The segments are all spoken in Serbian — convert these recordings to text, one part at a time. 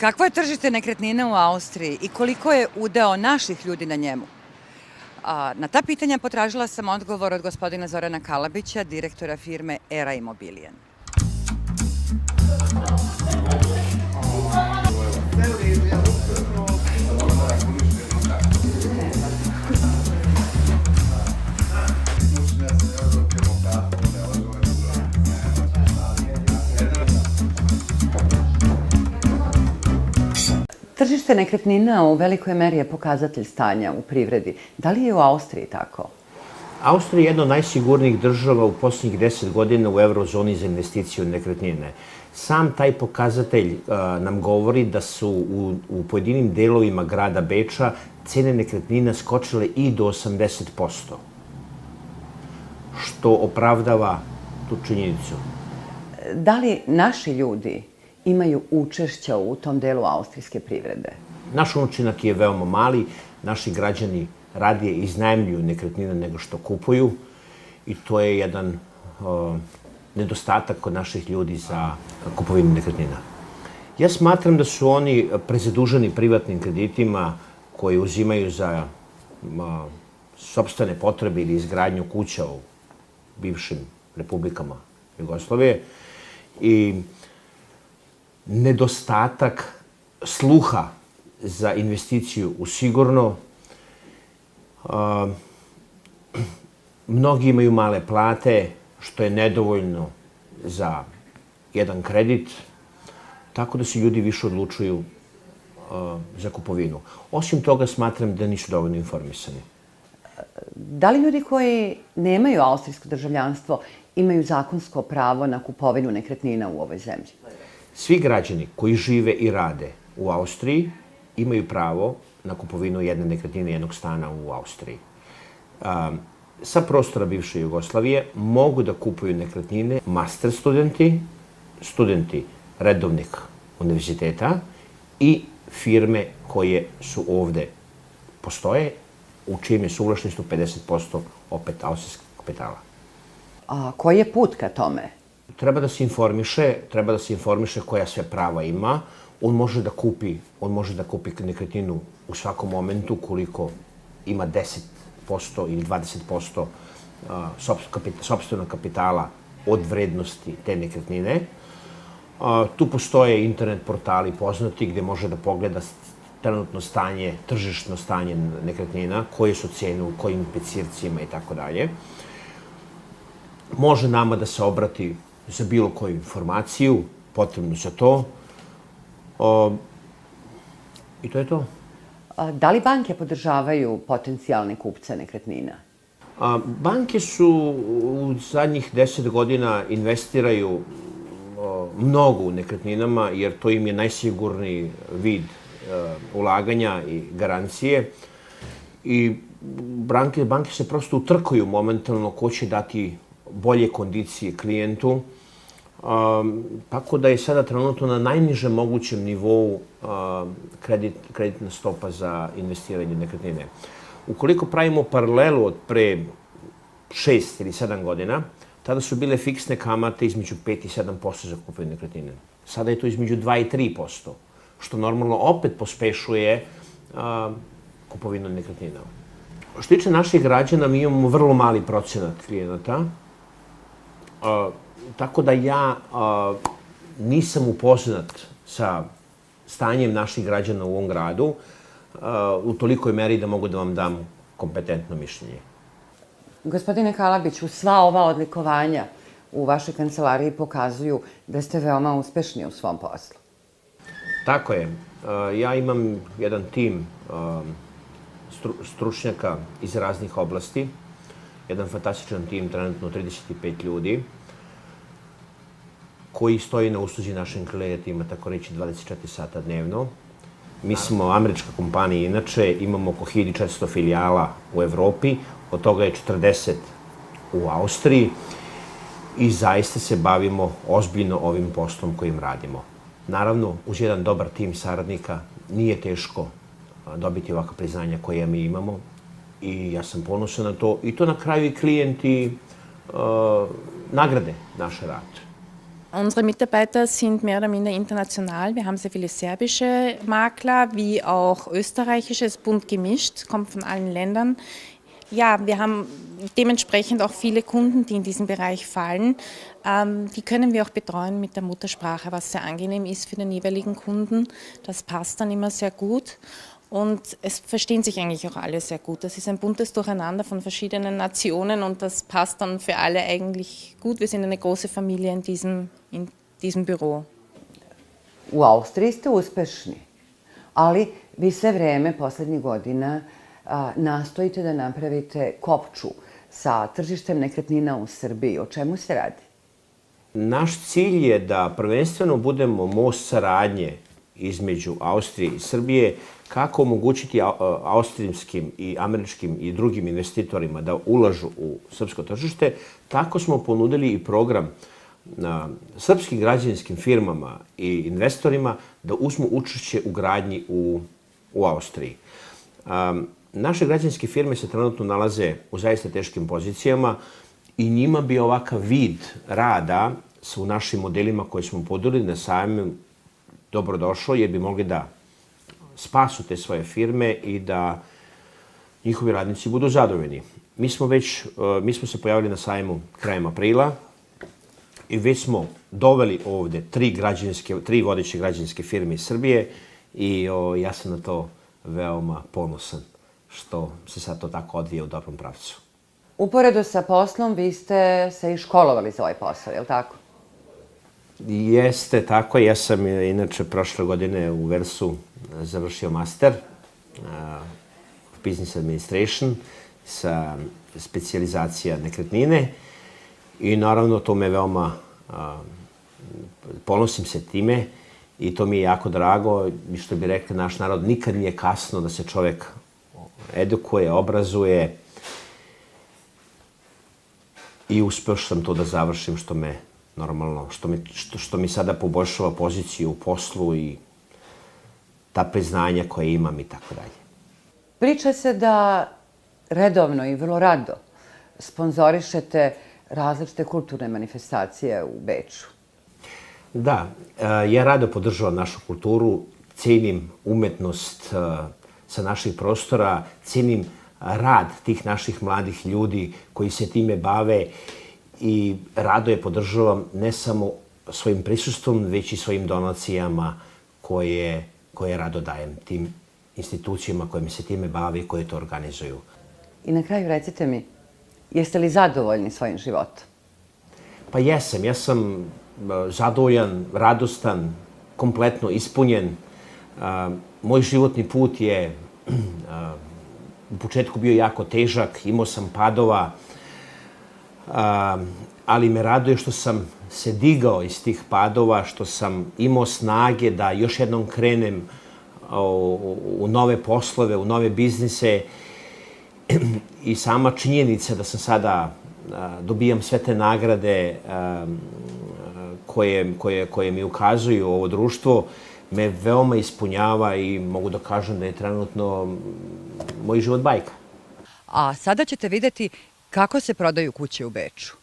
Kakvo je tržište nekretnina u Austriji i koliko je udeo naših ljudi na njemu? Na ta pitanja potražila sam odgovor od gospodina Zorana Kalabića, direktora firme Era Immobilien. Tržište nekretnina u velikoj meri je pokazatelj stanja u privredi. Da li je u Austriji tako? Austrija je jedna od najsigurnijih država u posljednjih 10 godina u eurozoni za investiciju u nekretnine. Sam taj pokazatelj nam govori da su u pojedinim delovima grada Beča cene nekretnina skočile i do 80%, što opravdava tu činjenicu. Da li naši ljudi imaju učešća u tom delu austrijske privrede? Naš učinak je veoma mali. Naši građani radije iznajmljuju nekretnine nego što kupuju i to je jedan nedostatak kod naših ljudi za kupovinu nekretnina. Ja smatram da su oni prezaduženi privatnim kreditima koji uzimaju za sopstvene potrebe ili izgradnju kuća u bivšim republikama Jugoslavije i nedostatak sluha za investiciju u sigurno. Mnogi imaju male plate, što je nedovoljno za jedan kredit, tako da se ljudi više odlučuju za kupovinu. Osim toga, smatram da nisu dovoljno informisani. Da li ljudi koji nemaju austrijsko državljanstvo imaju zakonsko pravo na kupovinu nekretnina u ovoj zemlji? Svi građani koji žive i rade u Austriji imaju pravo na kupovinu jedne nekretnine, jednog stana u Austriji. Sa prostora bivše Jugoslavije mogu da kupuju nekretnine master studenti, studenti redovnih univerziteta i firme koje su ovde postoje, u čijem je suvlasništvu 50% opet austrijskog kapitala. A koji je put ka tome? Treba da se informiše koja sve prava ima. On može da kupi nekretninu u svakom momentu koliko ima 10% ili 20% sopstvenog kapitala od vrednosti te nekretnine. Tu postoje internet portali poznati gde može da pogleda trenutno stanje, tržišno stanje nekretnina, koje su cene, u kojim becircima i tako dalje. Može nama da se obrati za bilo koju informaciju, potrebno za to. I to je to. Da li banke podržavaju potencijalne kupce nekretnina? Banke su u zadnjih 10 godina investiraju mnogo u nekretninama, jer to im je najsigurniji vid ulaganja i garancije. I banke se prosto utrkuju momentalno ko će dati bolje kondicije klijentu. Tako da je sada trenutno na najnižem mogućem nivou kreditna stopa za investiranje nekretnine. Ukoliko pravimo paralelu od pre 6 ili 7 godina, tada su bile fiksne kamate između 5 i 7% za kupovinu nekretnine. Sada je to između 2 i 3%, što normalno opet pospešuje kupovinu nekretnina. Što tiče naših građana, mi imamo vrlo mali procenat klijenata, tako da ja nisam upoznat sa stanjem naših građana u ovom gradu u tolikoj meri da mogu da vam dam kompetentno mišljenje. Gospodine Kalabiću, sva ova odlikovanja u vašoj kancelariji pokazuju da ste veoma uspešni u svom poslu. Tako je. Ja imam jedan tim stručnjaka iz raznih oblasti, jedan fantastičan tim, trenutno 35 ljudi, koji stoji na usluzi našim klijentima, tako reći, 24 sata dnevno. Mi smo američka kompanija, inače imamo oko 1400 filijala u Evropi, od toga je 40 u Austriji i zaista se bavimo ozbiljno ovim poslom kojim radimo. Naravno, uz jedan dobar tim saradnika nije teško dobiti ovakva priznanja koje mi imamo i ja sam ponosan na to. I to na kraju i klijenti nagrade naš rad. Unsere Mitarbeiter sind mehr oder minder international. Wir haben sehr viele serbische Makler, wie auch österreichische, ist bunt gemischt, kommt von allen Ländern. Ja, wir haben dementsprechend auch viele Kunden, die in diesen Bereich fallen. Die können wir auch betreuen mit der Muttersprache, was sehr angenehm ist für den jeweiligen Kunden. Das passt dann immer sehr gut. Und es verstehen sich eigentlich auch alle sehr gut. Das ist ein buntes Durcheinander von verschiedenen Nationen und das passt dann für alle eigentlich gut. Wir sind eine große Familie in diesem Büro. U Austriji ste uspešni, ali vi sve vreme poslednjih godina nastojite da napravite kopču sa tržištem nekretnina u Srbiji. O čemu se radi? Naš cilj je da prvenstveno budemo most saradnje između Austrije i Srbije, kako omogućiti austrijskim i američkim i drugim investitorima da ulažu u srpsko tržište. Tako smo ponudili i program srpskim građevinskim firmama i investorima da uzmu učešće u gradnji u Austriji. Naše građevinske firme se trenutno nalaze u zaista teškim pozicijama i njima bi ovakav vid rada u našim modelima koje smo podeli na sajmu dobrodošlo, jer bi mogli da spasu te svoje firme i da njihovi radnici budu zadovoljni. Mi smo se pojavili na sajmu krajem aprila i već smo doveli ovde tri vodeće građevinske firme iz Srbije i ja sam na to veoma ponosan što se sad to tako odvije u dobrom pravcu. Uporedo sa poslom vi ste se i školovali za ovaj posao, je li tako? Jeste, tako. Ja sam inače prošle godine u Velsu završio master of Business Administration sa specijalizacija nekretnine i naravno to me veoma, ponosim se time i to mi je jako drago i što bi rekli naš narod, nikad nije kasno da se čovek edukuje, obrazuje i uspeo sam to da završim što me normalno, što mi sada poboljšava poziciju u poslu i ta priznanja koje imam i tako dalje. Priča se da redovno i vrlo rado sponzorišete različite kulturne manifestacije u Beču. Da, ja rado podržavam našu kulturu, cenim umetnost sa naših prostora, cenim rad tih naših mladih ljudi koji se time bave i rado je podržavam ne samo svojim prisustvom, već i svojim donacijama koje rado dajem tim institucijama koje mi se time bave i koje to organizuju. I na kraju recite mi, jeste li zadovoljni svojim životom? Pa jesam. Ja sam zadovoljan, radostan, kompletno ispunjen. Moj životni put je u početku bio jako težak, imao sam padova, ali me raduje što sam se digao iz tih padova, što sam imao snage da još jednom krenem u nove poslove, u nove biznise i sama činjenica da sam sada dobijam sve te nagrade koje mi ukazuju ovo društvo, me veoma ispunjava i mogu da kažem da je trenutno moj život bajka. A sada ćete videti kako se prodaju kuće u Beču.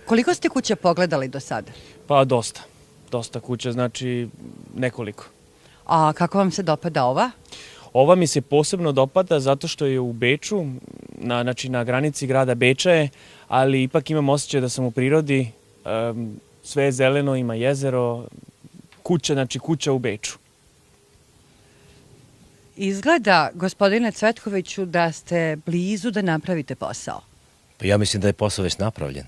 Koliko ste kuća pogledali do sada? Pa dosta. Dosta kuća, znači nekoliko. A kako vam se dopada ova? Ova mi se posebno dopada zato što je u Beču, na granici grada Beča je, ali ipak imam osjećaj da sam u prirodi, sve je zeleno, ima jezero, kuća u Beču. Izgleda, gospodine Cvetkoviću, da ste blizu da napravite posao. Pa ja mislim da je posao već napravljen.